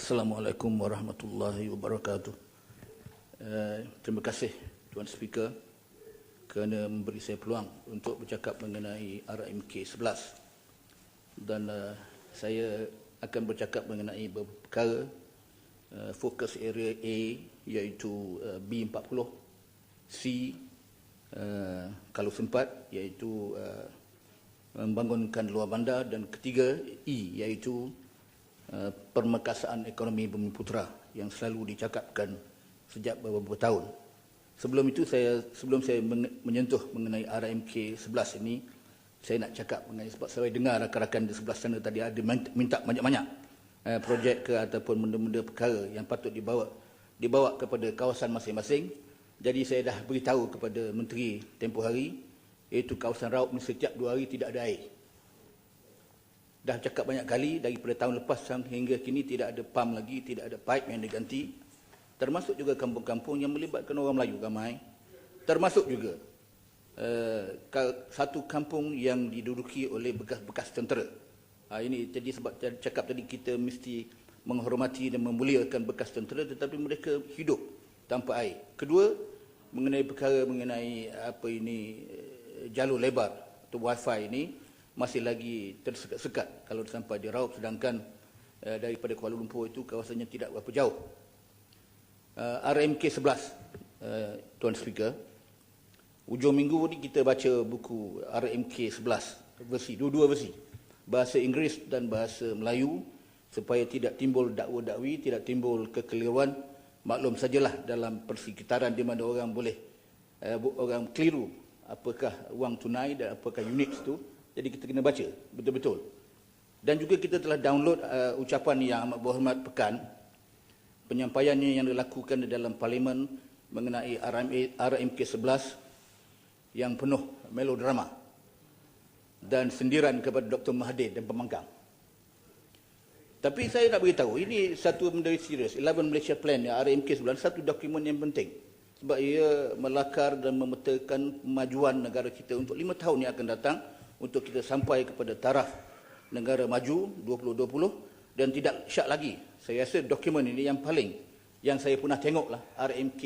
Assalamualaikum warahmatullahi wabarakatuh. Terima kasih Tuan Speaker kerana memberi saya peluang untuk bercakap mengenai RMK 11. Dan saya akan bercakap mengenai beberapa perkara. Fokus area A iaitu B40, C kalau sempat iaitu membangunkan luar bandar, dan ketiga E iaitu permekasaan ekonomi Bumiputera yang selalu dicakapkan sejak beberapa tahun. Sebelum saya menyentuh mengenai RMK 11 ini, saya nak cakap mengenai, sebab saya dengar rakan-rakan di sebelah sana tadi ada minta banyak-banyak projek ke ataupun benda-benda perkara yang patut dibawa kepada kawasan masing-masing. Jadi saya dah beritahu kepada Menteri tempoh hari, iaitu kawasan Raub setiap 2 hari tidak ada air. Dah cakap banyak kali daripada tahun lepas hingga kini tidak ada pam lagi, tidak ada pipe yang diganti. Termasuk juga kampung-kampung yang melibatkan orang Melayu ramai. Termasuk juga satu kampung yang diduduki oleh bekas-bekas tentera. Ini jadi sebab saya cakap tadi, kita mesti menghormati dan memuliakan bekas tentera, tetapi mereka hidup tanpa air. Kedua, mengenai perkara mengenai jalur lebar atau wifi ini masih lagi tersekat-sekat kalau sampai di Raub, sedangkan daripada Kuala Lumpur itu kawasannya tidak berapa jauh. RMK 11, Tuan Speaker, hujung minggu ni kita baca buku RMK 11 versi, dua-dua versi, bahasa Inggeris dan bahasa Melayu, supaya tidak timbul dakwa-dakwi, tidak timbul kekeliruan. Maklum sajalah dalam persekitaran di mana orang orang keliru apakah wang tunai dan apakah unit itu. Jadi kita kena baca betul-betul. Dan juga kita telah download ucapan yang amat berhormat Pekan, penyampaiannya yang dilakukan di dalam Parlimen mengenai RMK 11 yang penuh melodrama dan sendiran kepada Dr. Mahathir dan pembangkang. Tapi saya nak beritahu, ini satu benda serius. 11 Malaysia Plan, RMK 11, satu dokumen yang penting. Sebab ia melakar dan memetakan kemajuan negara kita untuk 5 tahun yang akan datang, untuk kita sampai kepada taraf negara maju 2020. Dan tidak syak lagi, saya rasa dokumen ini yang paling, yang saya pernah tengoklah RMK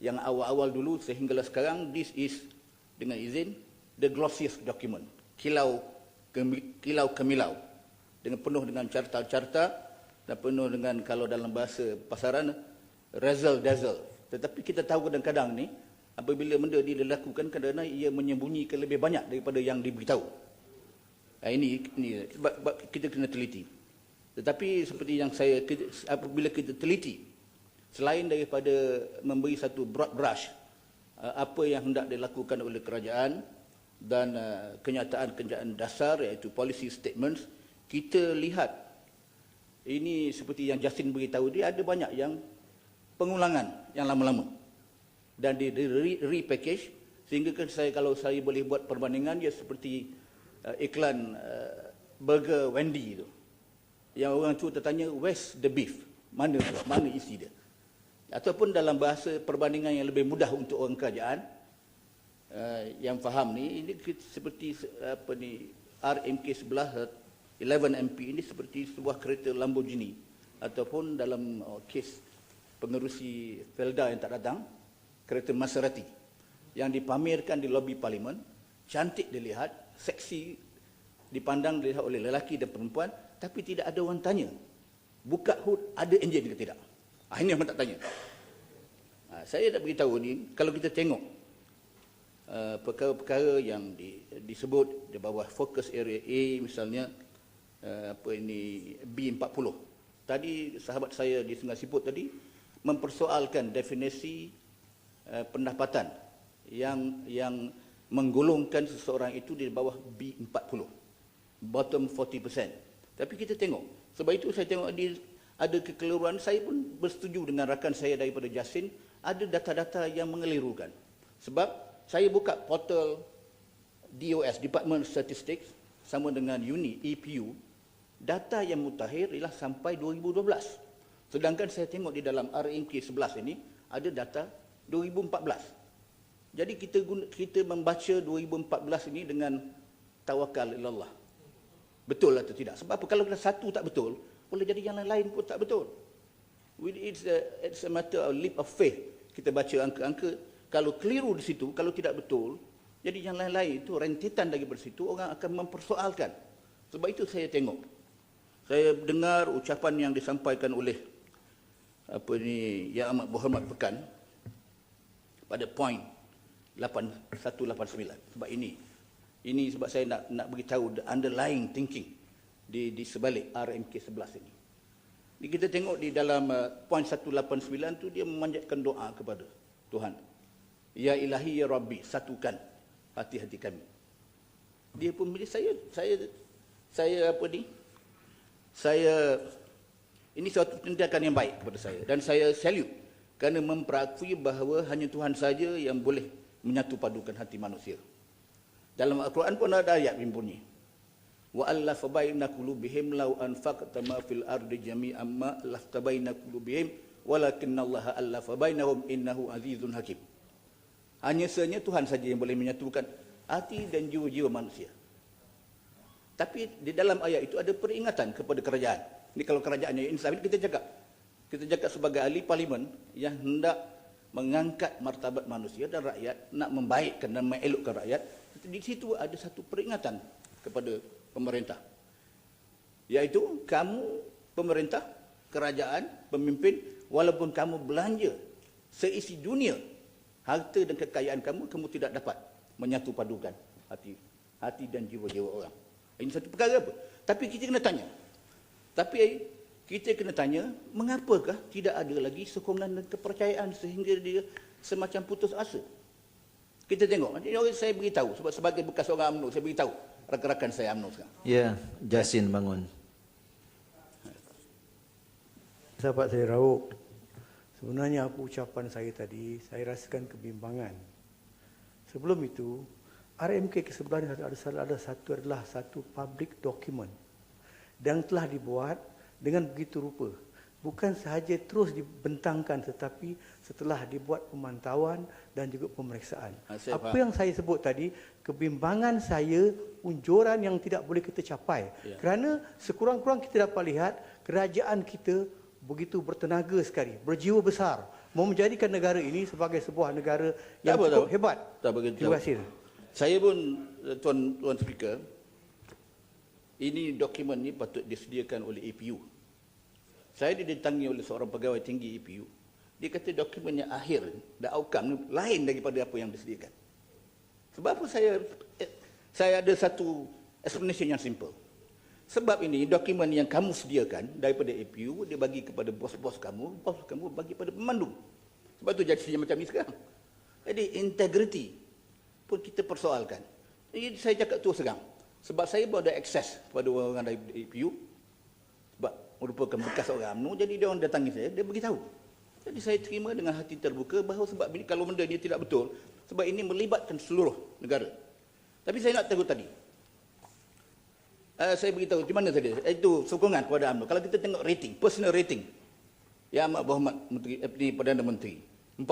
yang awal-awal dulu sehinggalah sekarang, this is, dengan izin, the glossiest document. Kilau kemilau, dengan penuh dengan carta-carta dan penuh dengan, kalau dalam bahasa pasaran, razzle-dazzle. Tetapi kita tahu kadang-kadang ni, apabila benda dia dilakukan, kadang-kadang ia menyembunyikan lebih banyak daripada yang diberitahu. Ini sebab kita kena teliti. Tetapi seperti yang apabila kita teliti, selain daripada memberi satu broad brush apa yang hendak dilakukan oleh kerajaan dan kenyataan-kenyataan dasar, iaitu policy statements, kita lihat ini seperti yang Justin beritahu, dia ada banyak yang pengulangan yang lama-lama dan di repackage, sehingga kan kalau saya boleh buat perbandingan, dia seperti iklan burger Wendy itu, yang orang tu tertanya, where's the beef, mana isi dia. Ataupun dalam bahasa perbandingan yang lebih mudah untuk orang kerajaan yang faham ni, ini seperti RMK 11 MP ini seperti sebuah kereta Lamborghini, ataupun dalam kes pengerusi Felda yang tak datang, kereta Maserati yang dipamerkan di lobi Parlimen. Cantik dilihat, seksi dipandang dilihat oleh lelaki dan perempuan, tapi tidak ada orang tanya, buka hood ada enjin ke tidak. Ini yang tak tanya. Saya nak beritahu ni, kalau kita tengok perkara-perkara yang disebut di bawah fokus area A, misalnya B40. Tadi sahabat saya di Sungai Siput tadi mempersoalkan definisi pendapatan yang menggolongkan seseorang itu di bawah B40, bottom 40%. Tapi kita tengok, sebab itu saya tengok ada kekeliruan. Saya pun bersetuju dengan rakan saya daripada Jasin, ada data-data yang mengelirukan. Sebab saya buka portal DOS, Department Statistics, sama dengan UNI, EPU, data yang mutakhir ialah sampai 2012. Sedangkan saya tengok di dalam RMK 11 ini ada data 2014. Jadi kita membaca 2014 ini dengan tawakal ilallah. Betul atau tidak? Sebab apa? Kalau satu tak betul, boleh jadi yang lain pun tak betul. It's a matter of leap of faith. Kita baca angka-angka, kalau keliru di situ, kalau tidak betul, jadi yang lain-lain itu rentetan daripada situ, orang akan mempersoalkan. Sebab itu saya tengok, saya dengar ucapan yang disampaikan oleh Yang Amat Berhormat Pekan pada poin 189. Sebab ini sebab saya nak beritahu the underlying thinking di sebalik RMK 11 ini. Kita tengok di dalam poin 189 tu dia memanjatkan doa kepada Tuhan. Ya Ilahi ya Rabbi, satukan hati-hati kami. Dia pun pilih ini suatu tindakan yang baik kepada saya dan saya salute kerana memperakui bahawa hanya Tuhan saja yang boleh menyatu padukan hati manusia. Dalam Al-Quran pun ada ayat yang bunyi, wa allafa baina qulubihim law anfaqta ma fil ardi jami'an ma lafta baina qulubihim walakinallaha allafa bainahum innahu azizun hakim. Hanya sahaja Tuhan saja yang boleh menyatukan hati dan jiwa-jiwa manusia. Tapi di dalam ayat itu ada peringatan kepada kerajaan. Ini kalau kerajaannya insaf, kita cakap sebagai ahli parlimen yang hendak mengangkat martabat manusia dan rakyat, nak membaikkan dan mengelokkan rakyat. Di situ ada satu peringatan kepada pemerintah, iaitu kamu pemerintah, kerajaan, pemimpin, walaupun kamu belanja seisi dunia, harta dan kekayaan kamu tidak dapat menyatu padukan hati dan jiwa-jiwa orang. Ini satu perkara apa? Tapi kita kena tanya, mengapakah tidak ada lagi sokongan dan kepercayaan sehingga dia semacam putus asa? Kita tengok, saya beritahu, sebab sebagai bekas orang UMNO, saya beritahu rakan-rakan saya UMNO sekarang. Ya, Jasin bangun. Sahabat saya Rauk, sebenarnya apa ucapan saya tadi, saya rasakan kebimbangan. Sebelum itu, RMK ke-11 adalah satu public document yang telah dibuat dengan begitu rupa. Bukan sahaja terus dibentangkan, tetapi setelah dibuat pemantauan dan juga pemeriksaan. Apa yang saya sebut tadi, kebimbangan saya, unjuran yang tidak boleh kita capai. Ya. Kerana sekurang-kurang kita dapat lihat kerajaan kita begitu bertenaga sekali, berjiwa besar, mau menjadikan negara ini sebagai sebuah negara yang cukup hebat. Terima kasih. Saya pun, Tuan Speaker, ini dokumen ni patut disediakan oleh APU. Saya didatangi oleh seorang pegawai tinggi APU. Dia kata dokumen yang akhir dan outcome ni lain daripada apa yang disediakan. Sebab apa saya ada satu explanation yang simple. Sebab ini dokumen yang kamu sediakan daripada APU, dia bagi kepada bos-bos kamu bagi kepada pemandu. Sebab tu jadi macam ni sekarang. Jadi integrity pun kita persoalkan. Jadi saya cakap tu sekarang. Sebab saya pun ada akses kepada orang dari APU. Sebab merupakan bekas orang UMNO, jadi dia orang datangi saya, dia beritahu. Jadi saya terima dengan hati terbuka bahawa sebab ini, kalau benda dia tidak betul, sebab ini melibatkan seluruh negara. Tapi saya nak tahu tadi. Saya beritahu di mana tadi? Itu sokongan kepada UMNO. Kalau kita tengok rating, personal rating, Yang Amat Berhormat Perdana Menteri, 40%.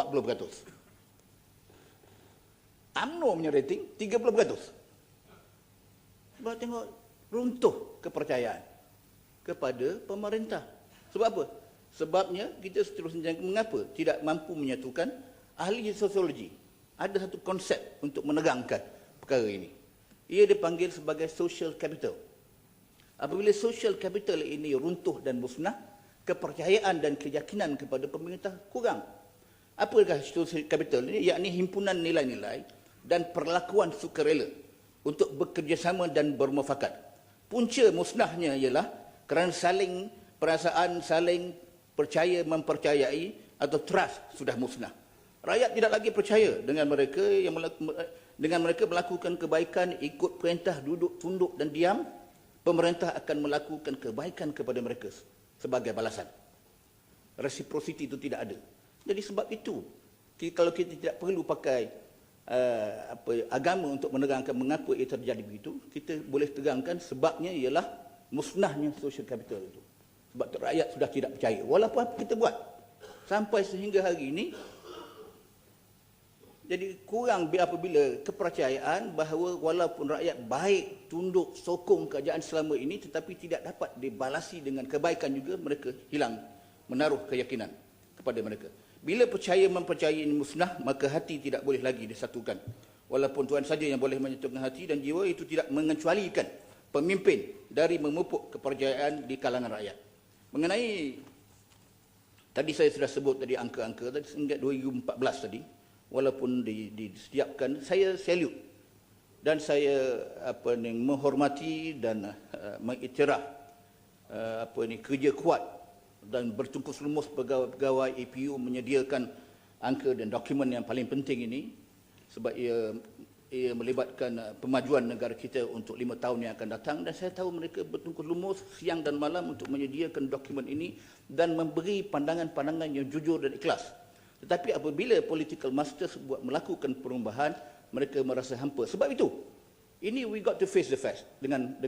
UMNO punya rating 30%. Sebab tengok runtuh kepercayaan kepada pemerintah. Sebab apa? Sebabnya kita seterusnya mengapa tidak mampu menyatukan ahli sosiologi. Ada satu konsep untuk menegangkan perkara ini. Ia dipanggil sebagai social capital. Apabila social capital ini runtuh dan musnah, kepercayaan dan keyakinan kepada pemerintah kurang. Apakah social capital ini? Yakni himpunan nilai-nilai dan perlakuan sukarela untuk bekerjasama dan bermufakat. Punca musnahnya ialah kerana perasaan saling percaya mempercayai atau trust sudah musnah. Rakyat tidak lagi percaya dengan mereka melakukan kebaikan, ikut perintah, duduk, tunduk dan diam. Pemerintah akan melakukan kebaikan kepada mereka sebagai balasan. Reciprocity itu tidak ada. Jadi sebab itu, kalau kita tidak perlu pakai agama untuk menerangkan mengapa ia terjadi begitu, kita boleh terangkan sebabnya ialah musnahnya social capital itu. Sebab rakyat sudah tidak percaya walaupun apa kita buat sampai sehingga hari ini. Jadi kurang apabila kepercayaan bahawa walaupun rakyat baik, tunduk, sokong kerajaan selama ini tetapi tidak dapat dibalasi dengan kebaikan juga, mereka hilang menaruh keyakinan kepada mereka. Bila mempercayai ini musnah, maka hati tidak boleh lagi disatukan. Walaupun Tuhan saja yang boleh menyatukan hati dan jiwa, itu tidak mengecualikan pemimpin dari memupuk kepercayaan di kalangan rakyat. Mengenai tadi saya sudah sebut tadi angka-angka tadi sehingga 2014 tadi, walaupun disediakan, saya salute dan saya menghormati dan mengiktiraf kerja kuat dan bertungkus lumus pegawai APU menyediakan angka dan dokumen yang paling penting ini, sebab ia melibatkan pemajuan negara kita untuk 5 tahun yang akan datang, dan saya tahu mereka bertungkus lumus siang dan malam untuk menyediakan dokumen ini dan memberi pandangan-pandangan yang jujur dan ikhlas. Tetapi apabila political masters melakukan perubahan, mereka merasa hampa. Sebab itu, ini we got to face the facts dengan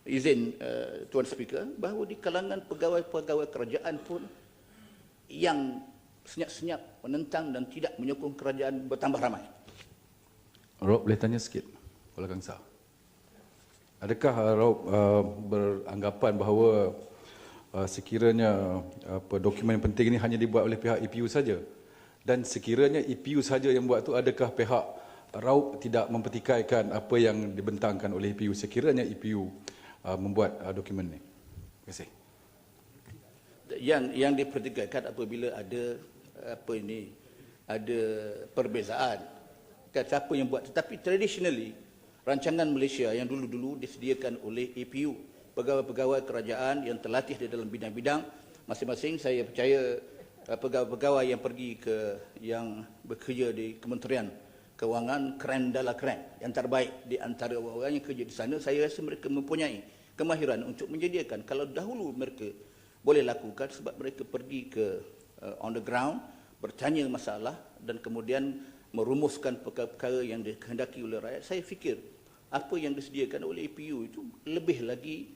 izin Tuan Speaker, bahawa di kalangan pegawai-pegawai kerajaan pun yang senyap-senyap menentang dan tidak menyokong kerajaan bertambah ramai. Rob, boleh tanya sikit, Kepala Kangsar. Adakah Rob beranggapan bahawa sekiranya dokumen yang penting ini hanya dibuat oleh pihak EPU saja, dan sekiranya EPU saja yang buat tu, adakah pihak Raub tidak mempertikaikan apa yang dibentangkan oleh EPU sekiranya EPU membuat dokumen ini? Terima kasih. Yang dipertikaikan apabila ada ada perbezaan kan siapa yang buat. Tetapi traditionally rancangan Malaysia yang dulu-dulu disediakan oleh APU, pegawai-pegawai kerajaan yang terlatih di dalam bidang-bidang masing-masing. Saya percaya pegawai-pegawai yang bekerja di Kementerian Kewangan keren dalam keren, yang terbaik di antara orang yang kerja di sana. Saya rasa mereka mempunyai kemahiran untuk menyediakan. Kalau dahulu mereka boleh lakukan sebab mereka pergi ke on the ground, bertanya masalah dan kemudian merumuskan perkara-perkara yang dikehendaki oleh rakyat. Saya fikir apa yang disediakan oleh APU itu lebih lagi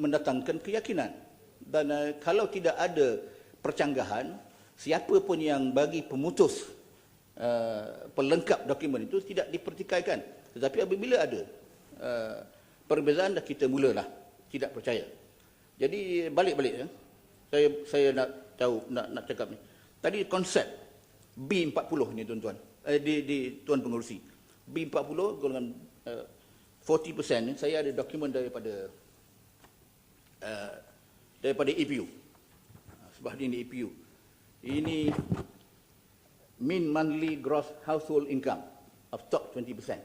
mendatangkan keyakinan. Dan kalau tidak ada percanggahan, siapa pun yang bagi pemutus pelengkap dokumen itu tidak dipertikaikan. Tetapi apabila ada perbezaan, dah kita mulalah tidak percaya. Jadi balik-balik saya nak tahu, nak cakap ni. Tadi konsep B40 ni tuan-tuan, di Tuan Pengerusi. B40 golongan 40% ni, saya ada dokumen daripada APU. Sebab ini APU. Ini mean monthly gross household income of top 20%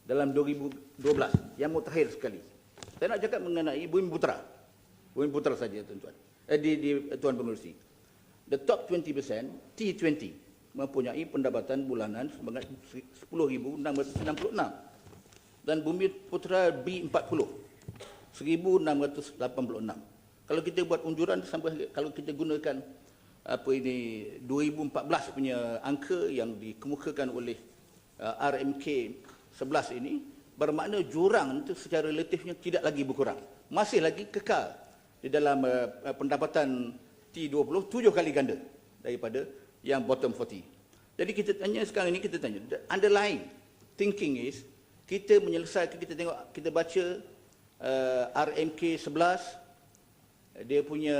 dalam 2012, yang mutakhir sekali. Saya nak cakap mengenai Bumi Putra saja tuan-tuan, di Tuan Pengerusi. The top 20%, T20, mempunyai pendapatan bulanan sebanyak 10,666, dan Bumi Putra B40 1,686. Kalau kita buat unjuran sampai, kalau kita gunakan 2014 punya angka yang dikemukakan oleh RMK 11 ini, bermakna jurang itu secara relatifnya tidak lagi berkurang, masih lagi kekal di dalam pendapatan T20 7 kali ganda daripada yang bottom 40. Jadi kita tanya sekarang ini, kita tanya the underlying thinking is, kita menyelesaikan, kita tengok, kita baca RMK 11, dia punya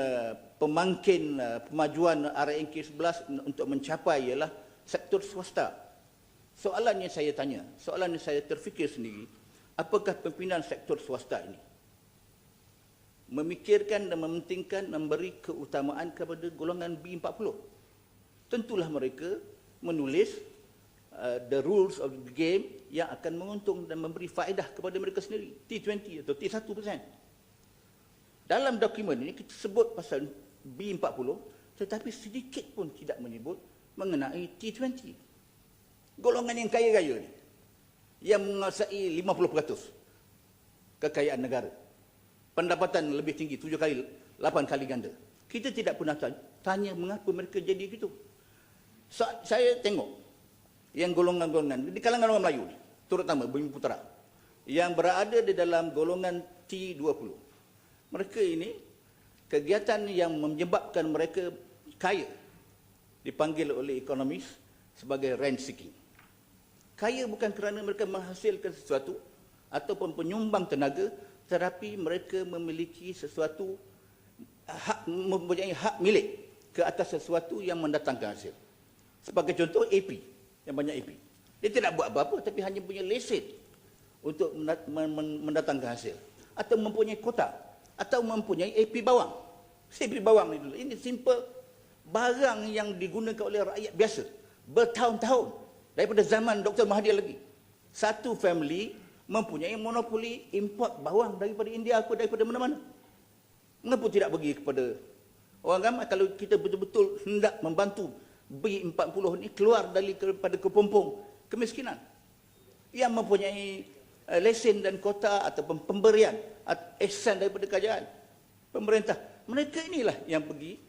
pemangkin pemajuan RMK 11 untuk mencapai ialah sektor swasta. Soalan yang saya tanya, soalan yang saya terfikir sendiri, apakah pimpinan sektor swasta ini memikirkan dan mementingkan memberi keutamaan kepada golongan B40? Tentulah mereka menulis the rules of the game yang akan menguntung dan memberi faedah kepada mereka sendiri, T20 atau T1%. Dalam dokumen ini kita sebut pasal B40, tetapi sedikit pun tidak menyebut mengenai T20. Golongan yang kaya-kaya ni, yang menguasai 50% kekayaan negara, pendapatan lebih tinggi 7 kali, 8 kali ganda. Kita tidak pernah tanya mengapa mereka jadi begitu. Saya tengok yang golongan-golongan di kalangan orang Melayu, terutama Bumi Putra, yang berada di dalam golongan T20. Mereka ini, kegiatan yang menyebabkan mereka kaya dipanggil oleh ekonomis sebagai rent seeking. Kaya bukan kerana mereka menghasilkan sesuatu ataupun penyumbang tenaga, tetapi mereka memiliki sesuatu, mempunyai hak milik ke atas sesuatu yang mendatangkan hasil. Sebagai contoh AP, yang banyak AP. Dia tidak buat apa-apa tapi hanya punya lesen untuk mendatangkan hasil. Atau mempunyai kota, atau mempunyai AP bawang. AP bawang ni dulu. Ini simple barang yang digunakan oleh rakyat biasa bertahun-tahun daripada zaman Dr. Mahathir lagi. Satu family mempunyai monopoli import bawang daripada India atau daripada mana-mana. Mengapa tidak bagi kepada orang ramai? Kalau kita betul-betul hendak membantu B40 ni keluar daripada kepompong kemiskinan yang mempunyai lesen dan kota ataupun pemberian ihsan daripada kerajaan pemerintah. Mereka inilah yang pergi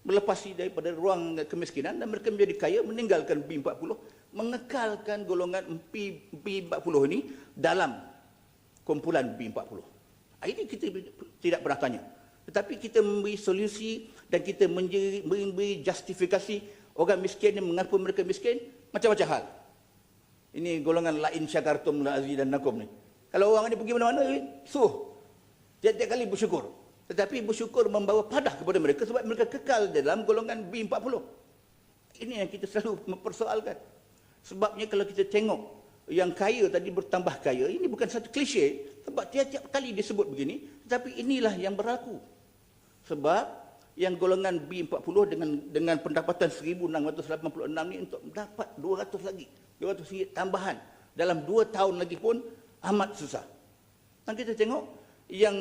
melepasi daripada ruang kemiskinan dan mereka menjadi kaya, meninggalkan B40, mengekalkan golongan B40 ini dalam kumpulan B40. Ini kita tidak pernah tanya. Tetapi kita memberi solusi dan kita memberi justifikasi orang miskin ni, mengapa mereka miskin, macam-macam hal. Ini golongan lain syakartum la aziz dan nakum ni. Kalau orang ni pergi mana-mana, tiap-tiap kali bersyukur. Tetapi bersyukur membawa padah kepada mereka sebab mereka kekal dalam golongan B40. Ini yang kita selalu mempersoalkan. Sebabnya kalau kita tengok yang kaya tadi bertambah kaya, ini bukan satu klise. Sebab tiap-tiap kali disebut begini, tetapi inilah yang berlaku. Sebab yang golongan B40 dengan pendapatan 1,686 ni untuk mendapat 200 lagi. 200 ringgit tambahan dalam 2 tahun lagi pun amat susah. Dan kita tengok yang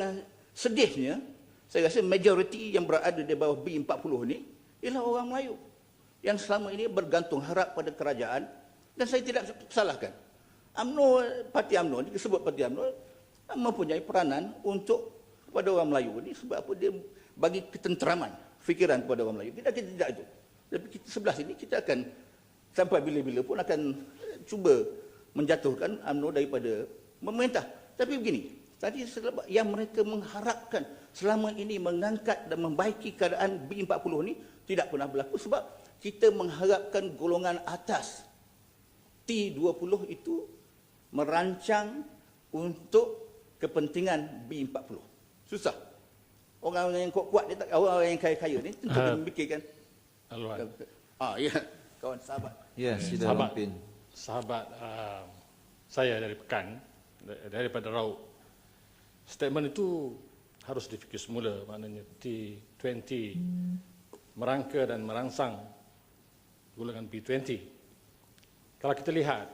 sedihnya, saya rasa majoriti yang berada di bawah B40 ni ialah orang Melayu yang selama ini bergantung harap pada kerajaan. Dan saya tidak salahkan. UMNO, parti UMNO ni, disebut parti UMNO, mempunyai peranan untuk kepada orang Melayu ni sebab apa? Dia bagi ketenteraman fikiran kepada orang Melayu. Kita tidak itu. Tapi kita sebelah sini kita akan sampai bila-bila pun akan cuba menjatuhkan UMNO daripada pemerintah. Tapi begini, tadi yang mereka mengharapkan selama ini mengangkat dan membaiki keadaan B40 ni tidak pernah berlaku sebab kita mengharapkan golongan atas T20 itu merancang untuk kepentingan B40. Susah. Orang yang kuat-kuat, orang yang kaya-kaya ni tentu kena memikirkan. Ya, kawan sahabat. Ya, sila Pin. Sahabat saya dari Pekan, daripada Rauk. Statement itu harus difikir semula, maknanya T20 merangka dan merangsang golongan B20. Kalau kita lihat,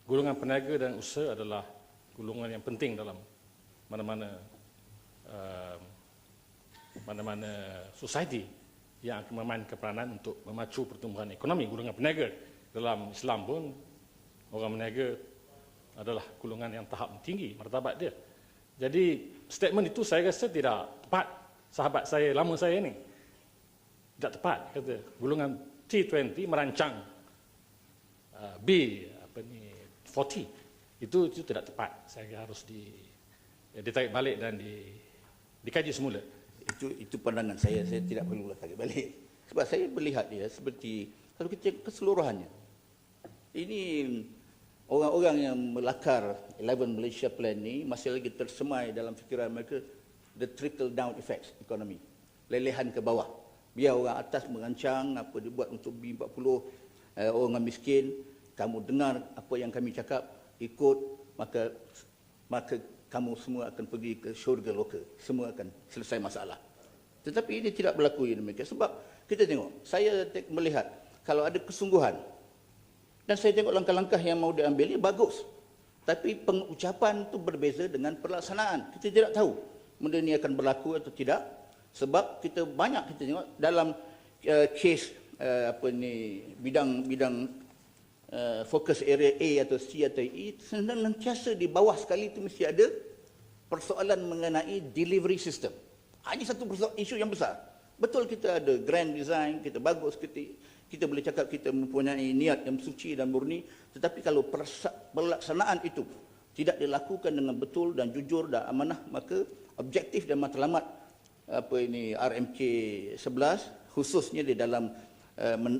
golongan peniaga dan usaha adalah golongan yang penting dalam mana-mana society yang akan memainkan peranan untuk memacu pertumbuhan ekonomi. Golongan peniaga dalam Islam pun, orang meniaga adalah golongan yang tahap tinggi martabat dia. Jadi statement itu saya rasa tidak tepat. Sahabat saya, lama saya ni, tidak tepat kata golongan T20 merancang B40. Itu tidak tepat. Saya harus ditarik balik dan dikaji semula. Itu pandangan saya tidak perlu tarik balik. Sebab saya melihat dia seperti kalau kita keseluruhannya. Ini orang-orang yang melakar 11 Malaysia Plan ni masih lagi tersemai dalam fikiran mereka the trickle down effects ekonomi. Lelehan ke bawah. Biar orang atas merancang apa dia buat untuk B40, orang miskin, kamu dengar apa yang kami cakap, ikut, maka kamu semua akan pergi ke syurga loka. Semua akan selesai masalah. Tetapi ini tidak berlaku yang demikian. Sebab kita tengok, saya melihat kalau ada kesungguhan, dan saya tengok langkah-langkah yang mau diambil ini bagus. Tapi pengucapan itu berbeza dengan pelaksanaan. Kita tidak tahu benda ini akan berlaku atau tidak. Sebab kita tengok dalam kes bidang fokus area A atau C atau E, senantiasa di bawah sekali itu mesti ada persoalan mengenai delivery system. Ini satu isu yang besar. Betul kita ada grand design, kita bagus, kita boleh cakap kita mempunyai niat yang suci dan murni, tetapi kalau pelaksanaan itu tidak dilakukan dengan betul dan jujur dan amanah, maka objektif dan matlamat RMK 11 khususnya di dalam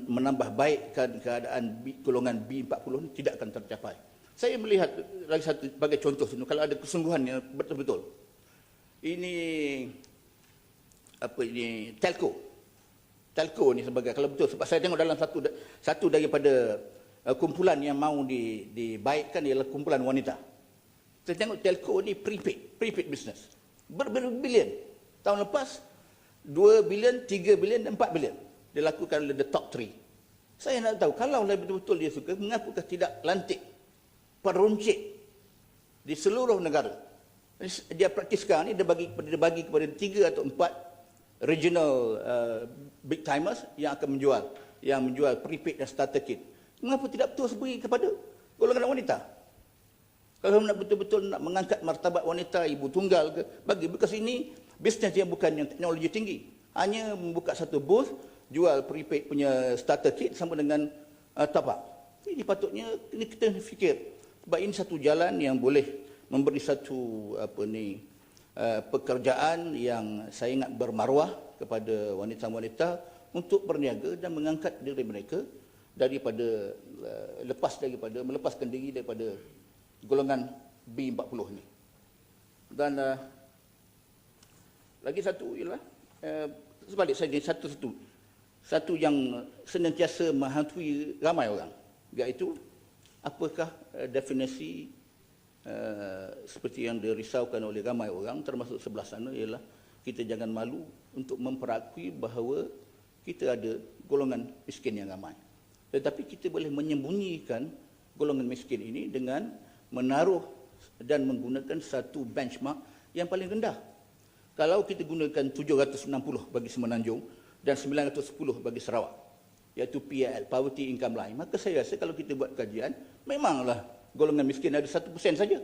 menambah baikkan keadaan golongan B40 ini tidak akan tercapai. Saya melihat lagi satu sebagai contoh, kalau ada kesungguhan yang betul-betul. Ini telco ni sebagai, kalau betul, sebab saya tengok dalam satu daripada kumpulan yang mahu dibaikkan ialah kumpulan wanita. Saya tengok telco ni prepaid business. Berbilion. Tahun lepas 2 bilion, 3 bilion dan 4 bilion dilakukan oleh the top 3. Saya nak tahu, kalau betul-betul dia suka, mengapakah tidak lantik peruncit di seluruh negara. Dia praktis sekarang ni dia bagi kepada 3 atau 4 regional big timers yang akan menjual prepaid dan starter kit. Mengapa tidak terus beri kepada golongan wanita? Kalau nak betul-betul nak mengangkat martabat wanita, ibu tunggal ke, bagi, bekas ini bisnes yang bukan yang teknologi tinggi. Hanya membuka satu booth, jual prepaid punya starter kit sama dengan top up. Ini patutnya kita fikir. Sebab ini satu jalan yang boleh memberi satu pekerjaan yang saya ingat bermaruah kepada wanita-wanita untuk berniaga dan mengangkat diri mereka daripada melepaskan diri daripada golongan B40 ni. Dan lagi satu ialah sebalik saja satu yang senantiasa menghantui ramai orang, iaitu apakah definisi seperti yang dirisaukan oleh ramai orang termasuk sebelah sana, ialah kita jangan malu untuk memperakui bahawa kita ada golongan miskin yang ramai. Tetapi kita boleh menyembunyikan golongan miskin ini dengan menaruh dan menggunakan satu benchmark yang paling rendah. Kalau kita gunakan 760 bagi Semenanjung dan 910 bagi Sarawak, iaitu PIL, Poverty Income Line, maka saya rasa kalau kita buat kajian, memanglah golongan miskin ada 1% saja.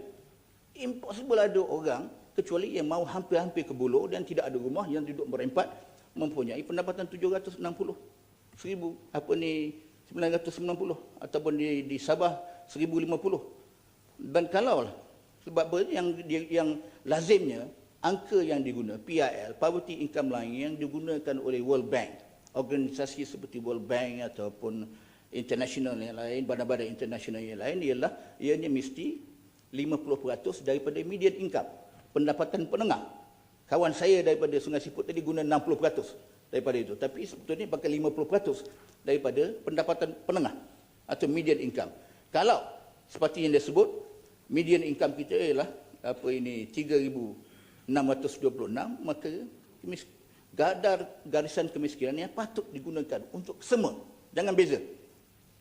Impossible ada orang, kecuali yang mahu hampir-hampir ke buluh dan tidak ada rumah, yang duduk berempat, mempunyai pendapatan 760 seribu, 990, ataupun di Sabah 1050. Dan kalau sebab apa yang lazimnya angka yang digunakan PIL, Poverty Income Line, yang digunakan oleh World Bank, organisasi seperti World Bank ataupun international yang lain, badan-badan international yang lain, ialah ianya mesti 50% daripada median income, pendapatan penengah. Kawan saya daripada Sungai Siput tadi guna 60% daripada itu, tapi sebetulnya pakai 50% daripada pendapatan penengah atau median income. Kalau seperti yang dia sebut, median income kita ialah 3,626, maka garisan kemiskinan yang patut digunakan untuk semua, jangan beza.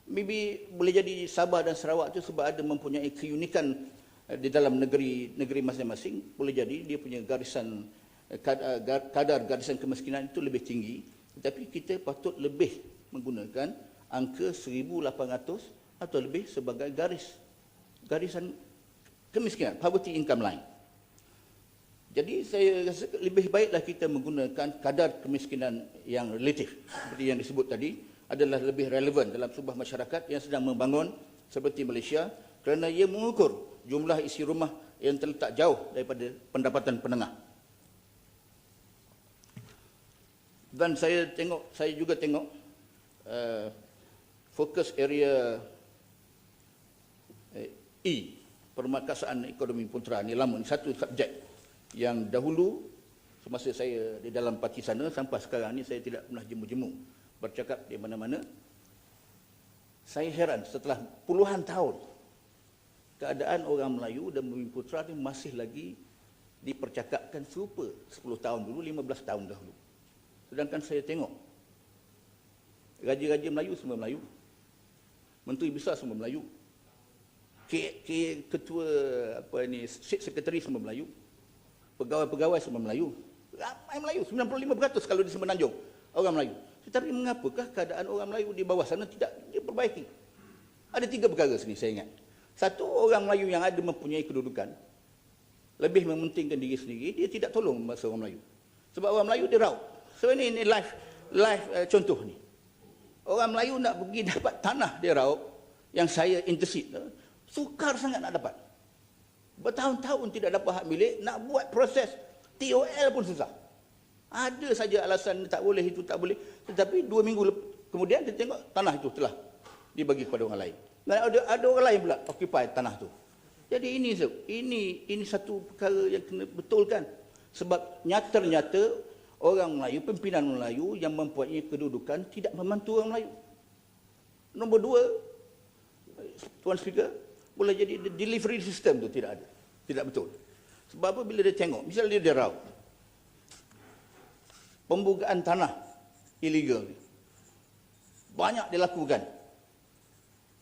Maybe boleh jadi Sabah dan Sarawak itu sebab ada mempunyai keunikan di dalam negeri masing-masing, boleh jadi dia punya kadar garisan kemiskinan itu lebih tinggi, tetapi kita patut lebih menggunakan angka 1,800 atau lebih sebagai garisan kemiskinan, poverty income line. Jadi saya rasa lebih baiklah kita menggunakan kadar kemiskinan yang relatif, seperti yang disebut tadi, adalah lebih relevan dalam sebuah masyarakat yang sedang membangun seperti Malaysia, kerana ia mengukur jumlah isi rumah yang terletak jauh daripada pendapatan penengah. Dan saya juga tengok fokus area permakasaan ekonomi puntera ni lama, satu subjek yang dahulu semasa saya di dalam parti sana sampai sekarang ni saya tidak pernah jemu-jemu bercakap di mana-mana. Saya heran setelah puluhan tahun keadaan orang Melayu dan Bumi Putra ni masih lagi dipercakapkan serupa 10 tahun dulu, 15 tahun dahulu. Sedangkan saya tengok raja-raja Melayu semua Melayu, menteri besar semua Melayu, ketua state secretary semua Melayu, pegawai-pegawai semua Melayu, ramai Melayu, 95% kalau di Semenanjung orang Melayu. Tetapi mengapakah keadaan orang Melayu di bawah sana tidak diperbaiki? Ada 3 perkara sini saya ingat. Satu, orang Melayu yang ada mempunyai kedudukan lebih mementingkan diri sendiri, dia tidak tolong masa orang Melayu. Sebab orang Melayu dia raup. So ini live contoh ni. Orang Melayu nak pergi dapat tanah dia raup, yang saya internship, sukar sangat nak dapat. Bertahun-tahun tidak dapat hak milik, nak buat proses TOL pun susah. Ada saja alasan tak boleh, itu tak boleh. Tetapi 2 minggu Kemudian kita tengok tanah itu telah dibagi kepada orang lain. Dan ada orang lain pula occupy tanah tu. Jadi ini satu perkara yang kena betulkan. Sebab nyata-nyata orang Melayu, pimpinan Melayu yang mempunyai kedudukan tidak membantu orang Melayu. Nombor dua, Tuan Speaker, boleh jadi delivery system tu tidak ada. Tidak betul. Sebab apa bila dia tengok, misalnya dia Raut, pembukaan tanah illegal ni banyak dilakukan.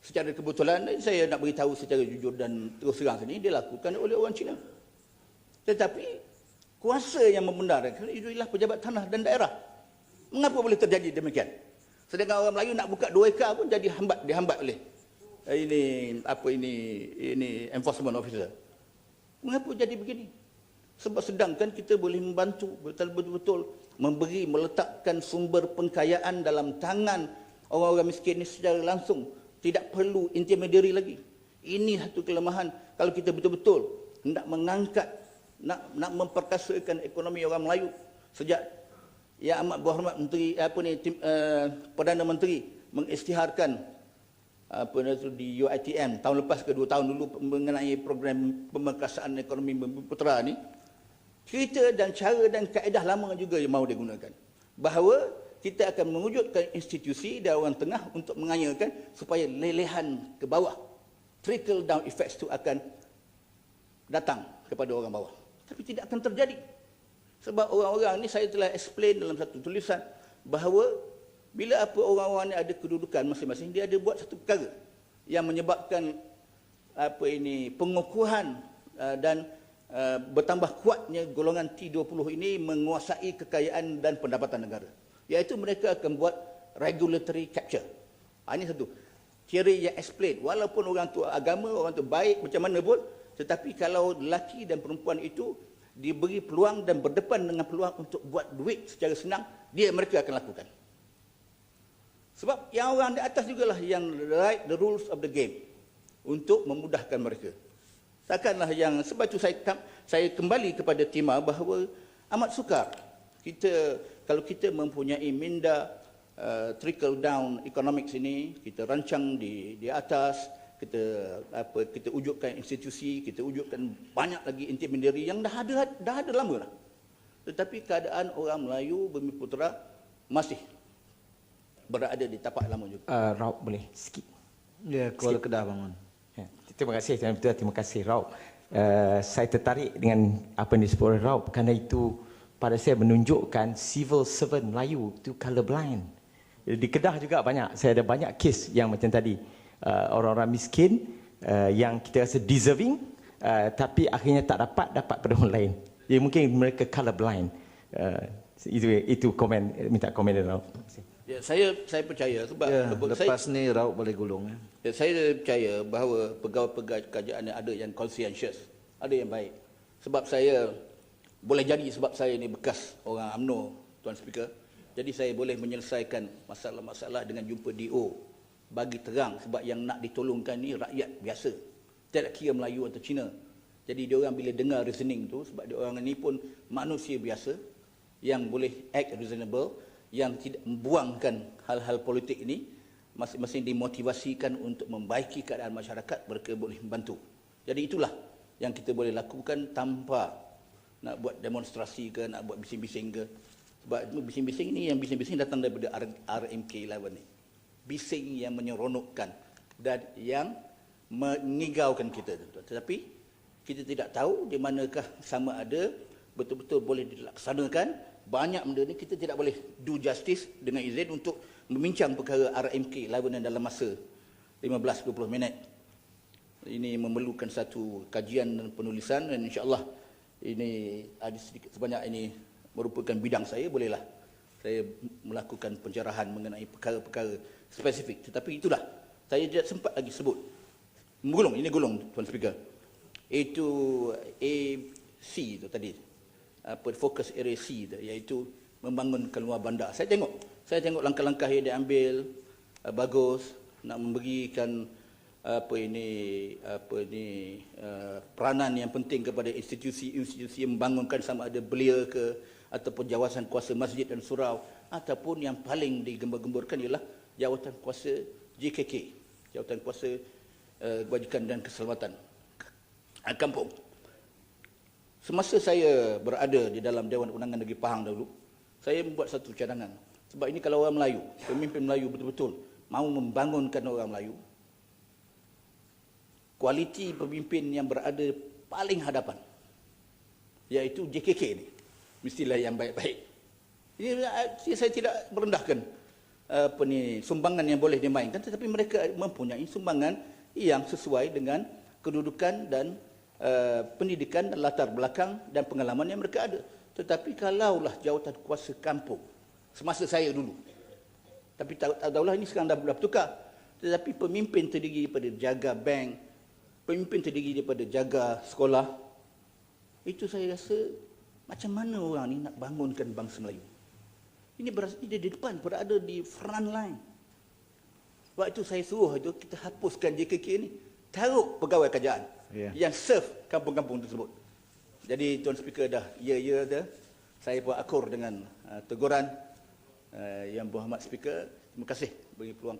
Secara kebetulan, saya nak beritahu secara jujur dan terus terang sini, dilakukan oleh orang Cina. Tetapi kuasa yang membenarkan itu ialah pejabat tanah dan daerah. Mengapa boleh terjadi demikian? Sedangkan orang Melayu nak buka 2 ekar pun jadi dihambat oleh ini enforcement officer. Mengapa jadi begini? Sebab sedangkan kita boleh membantu betul-betul meletakkan sumber pengkayaan dalam tangan orang-orang miskin ini secara langsung. Tidak perlu intermediary lagi. Ini satu kelemahan kalau kita betul-betul nak mengangkat, nak memperkasakan ekonomi orang Melayu. Sejak Yang Amat Berhormat Menteri Perdana Menteri mengisytiharkan di UiTM tahun lepas ke 2 tahun dulu mengenai program pemerkasaan ekonomi Bumi Putera ni, cerita dan cara dan kaedah lama juga yang mahu digunakan. Bahawa kita akan mewujudkan institusi dan orang tengah untuk mengayakan supaya lelehan ke bawah, trickle down effects itu akan datang kepada orang bawah. Tapi tidak akan terjadi. Sebab orang-orang ni saya telah explain dalam satu tulisan bahawa bila apa orang-orang ni ada kedudukan masing-masing, dia ada buat satu perkara yang menyebabkan pengukuhan dan bertambah kuatnya golongan T20 ini menguasai kekayaan dan pendapatan negara. Iaitu mereka akan buat regulatory capture. Ini satu teori yang explain. Walaupun orang tu agama, orang tu baik macam mana pun, tetapi kalau lelaki dan perempuan itu diberi peluang dan berdepan dengan peluang untuk buat duit secara senang, mereka akan lakukan. Sebab yang orang di atas jugalah yang write the rules of the game untuk memudahkan mereka. Takkanlah yang, sebab itu saya kembali kepada tema bahawa amat sukar kalau kita mempunyai minda trickle down economics ini, kita rancang di atas, kita wujudkan institusi, kita wujudkan banyak lagi intermediary yang dah ada lama lah. Tetapi keadaan orang Melayu Bumi Putera masih berada di tapak lama juga. Raub boleh sikit. Ya, Kuala Kedah bangun. Ya, terima kasih Tuan Ketua, terima kasih Raub. Saya tertarik dengan apa yang disebut oleh Raub kerana itu pada saya menunjukkan civil servant Melayu itu colourblind. Di Kedah juga banyak, saya ada banyak kes yang macam tadi, orang-orang miskin yang kita rasa deserving tapi akhirnya tak dapat pada orang lain. Jadi mungkin mereka colourblind. Itu komen, minta komen dari Raub. Ya, saya percaya sebab lepas ni Raub boleh gulung. Saya percaya bahawa pegawai-pegawai kerajaan yang ada yang conscientious, ada yang baik. Sebab saya boleh jadi sebab saya ni bekas orang UMNO, Tuan Speaker. Jadi saya boleh menyelesaikan masalah-masalah dengan jumpa DO, bagi terang sebab yang nak ditolongkan ni rakyat biasa. Tidak kira Melayu atau Cina. Jadi dia orang bila dengar reasoning tu, sebab dia orang ni pun manusia biasa yang boleh act reasonable, yang tidak membuangkan hal-hal politik ini, masing-masing dimotivasikan untuk membaiki keadaan masyarakat, mereka boleh membantu. Jadi itulah yang kita boleh lakukan tanpa nak buat demonstrasi ke, nak buat bising-bising ke. Sebab bising-bising ni, yang bising-bising datang daripada RMK11 ni. Bising yang menyeronokkan dan yang mengigaukan kita. Tetapi kita tidak tahu di manakah sama ada betul-betul boleh dilaksanakan. Banyak benda ni kita tidak boleh do justice dengan izin untuk membincang perkara RMK11 dalam masa 15-20 minit. Ini memerlukan satu kajian dan penulisan, dan insya-Allah ini ada sedikit sebanyak ini merupakan bidang saya, bolehlah saya melakukan pencerahan mengenai perkara-perkara spesifik. Tetapi itulah, saya tidak sempat lagi sebut. Gulung, ini gulung Tuan Speaker. Itu AC itu tadi. Fokus area C itu, iaitu membangunkan luar bandar. Saya tengok langkah-langkah yang diambil bagus, nak memberikan peranan yang penting kepada institusi-institusi yang membangunkan sama ada belia ke ataupun jawatan kuasa masjid dan surau, ataupun yang paling digembar-gemburkan ialah jawatan kuasa JKK, jawatan kuasa kebajikan dan keselamatan kampung. Semasa saya berada di dalam Dewan Undangan Negeri Pahang dahulu, saya membuat satu cadangan. Sebab ini kalau orang Melayu, pemimpin Melayu betul-betul mahu membangunkan orang Melayu, kualiti pemimpin yang berada paling hadapan, iaitu JKK ini, mestilah yang baik-baik. Ini saya tidak merendahkan sumbangan yang boleh dimainkan, tetapi mereka mempunyai sumbangan yang sesuai dengan kedudukan dan pendidikan dan latar belakang dan pengalaman yang mereka ada. Tetapi kalaulah jawatan kuasa kampung, semasa saya dulu, tapi tahulah ini sekarang dah bertukar, tetapi pemimpin terdiri daripada jaga bank, pemimpin terdiri daripada jaga sekolah, itu saya rasa macam mana orang ni nak bangunkan bangsa Melayu. Ini berarti dia di depan, berada di front line. Sebab itu saya suruh itu kita hapuskan JKK ni, taruh pegawai kerajaan yang serve kampung-kampung tersebut. Jadi Tuan Speaker dah dah. Saya pun akur dengan teguran Yang Berhormat Speaker. Terima kasih bagi peluang.